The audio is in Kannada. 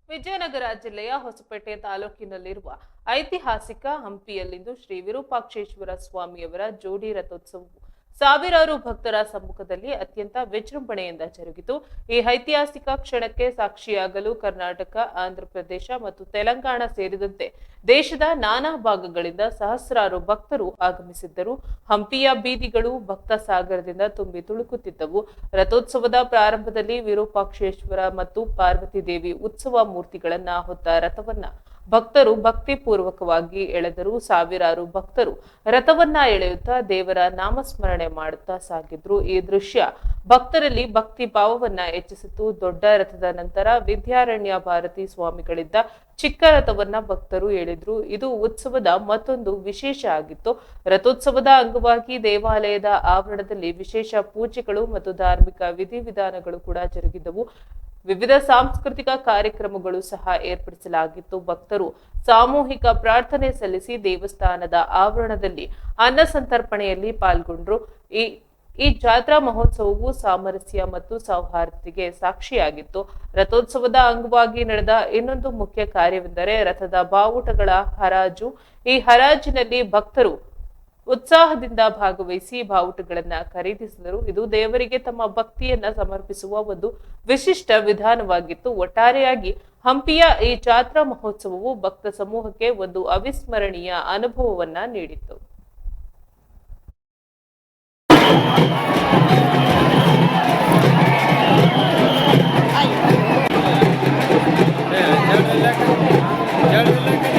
ವಿಜಯನಗರ ಜಿಲ್ಲೆಯ ಹೊಸಪೇಟೆ ತಾಲೂಕಿನಲ್ಲಿರುವ ಐತಿಹಾಸಿಕ ಹಂಪಿಯಲ್ಲಿಂದು ಶ್ರೀ ವಿರೂಪಾಕ್ಷೇಶ್ವರ ಸ್ವಾಮಿಯವರ ಜೋಡಿ ರಥೋತ್ಸವವು ಸಾವಿರಾರು ಭಕ್ತರ ಸಮ್ಮುಖದಲ್ಲಿ ಅತ್ಯಂತ ವಿಜೃಂಭಣೆಯಿಂದ ಜರುಗಿತು. ಈ ಐತಿಹಾಸಿಕ ಕ್ಷಣಕ್ಕೆ ಸಾಕ್ಷಿಯಾಗಲು ಕರ್ನಾಟಕ, ಆಂಧ್ರಪ್ರದೇಶ ಮತ್ತು ತೆಲಂಗಾಣ ಸೇರಿದಂತೆ ದೇಶದ ನಾನಾ ಭಾಗಗಳಿಂದ ಸಹಸ್ರಾರು ಭಕ್ತರು ಆಗಮಿಸಿದ್ದರು. ಹಂಪಿಯ ಬೀದಿಗಳು ಭಕ್ತ ಸಾಗರದಿಂದ ತುಂಬಿ ತುಳುಕುತ್ತಿದ್ದವು. ರಥೋತ್ಸವದ ಪ್ರಾರಂಭದಲ್ಲಿ ವಿರೂಪಾಕ್ಷೇಶ್ವರ ಮತ್ತು ಪಾರ್ವತಿ ದೇವಿ ಉತ್ಸವ ಮೂರ್ತಿಗಳನ್ನ ಹೊತ್ತ ರಥವನ್ನ ಭಕ್ತರು ಭಕ್ತಿಪೂರ್ವಕವಾಗಿ ಎಳೆದರು. ಸಾವಿರಾರು ಭಕ್ತರು ರಥವನ್ನ ಎಳೆಯುತ್ತಾ ದೇವರ ನಾಮಸ್ಮರಣೆ ಮಾಡುತ್ತಾ ಸಾಗಿದ್ರು. ಈ ದೃಶ್ಯ ಭಕ್ತರಲ್ಲಿ ಭಕ್ತಿ ಭಾವವನ್ನ ಹೆಚ್ಚಿಸಿತು. ದೊಡ್ಡ ರಥದ ನಂತರ ವಿದ್ಯಾರಣ್ಯ ಭಾರತಿ ಸ್ವಾಮಿಗಳಿದ್ದ ಚಿಕ್ಕ ರಥವನ್ನ ಭಕ್ತರು ಎಳೆದ್ರು. ಇದು ಉತ್ಸವದ ಮತ್ತೊಂದು ವಿಶೇಷ ಆಗಿತ್ತು. ರಥೋತ್ಸವದ ಅಂಗವಾಗಿ ದೇವಾಲಯದ ಆವರಣದಲ್ಲಿ ವಿಶೇಷ ಪೂಜೆಗಳು ಮತ್ತು ಧಾರ್ಮಿಕ ವಿಧಿವಿಧಾನಗಳು ಕೂಡ ಜರುಗಿದವು. ವಿವಿಧ ಸಾಂಸ್ಕೃತಿಕ ಕಾರ್ಯಕ್ರಮಗಳು ಸಹ ಏರ್ಪಡಿಸಲಾಗಿತ್ತು. ಭಕ್ತರು ಸಾಮೂಹಿಕ ಪ್ರಾರ್ಥನೆ ಸಲ್ಲಿಸಿ ದೇವಸ್ಥಾನದ ಆವರಣದಲ್ಲಿ ಅನ್ನ ಸಂತರ್ಪಣೆಯಲ್ಲಿ ಪಾಲ್ಗೊಂಡ್ರು. ಈ ಜಾತ್ರಾ ಮಹೋತ್ಸವವು ಸಾಮರಸ್ಯ ಮತ್ತು ಸೌಹಾರ್ದತೆಗೆ ಸಾಕ್ಷಿಯಾಗಿತ್ತು. ರಥೋತ್ಸವದ ಅಂಗವಾಗಿ ನಡೆದ ಇನ್ನೊಂದು ಮುಖ್ಯ ಕಾರ್ಯವೆಂದರೆ ರಥದ ಬಾವುಟಗಳ ಹರಾಜು. ಈ ಹರಾಜಿನಲ್ಲಿ ಭಕ್ತರು ಉತ್ಸಾಹದಿಂದ ಭಾಗವಹಿಸಿ ಬಾವುಟಗಳನ್ನ ಖರೀದಿಸಿದರು. ಇದು ದೇವರಿಗೆ ತಮ್ಮ ಭಕ್ತಿಯನ್ನ ಸಮರ್ಪಿಸುವ ಒಂದು ವಿಶಿಷ್ಟ ವಿಧಾನವಾಗಿತ್ತು. ಒಟ್ಟಾರೆಯಾಗಿ ಹಂಪಿಯ ಈ ಜಾತ್ರಾ ಮಹೋತ್ಸವವು ಭಕ್ತ ಸಮೂಹಕ್ಕೆ ಒಂದು ಅವಿಸ್ಮರಣೀಯ ಅನುಭವವನ್ನ ನೀಡಿತ್ತು. जड़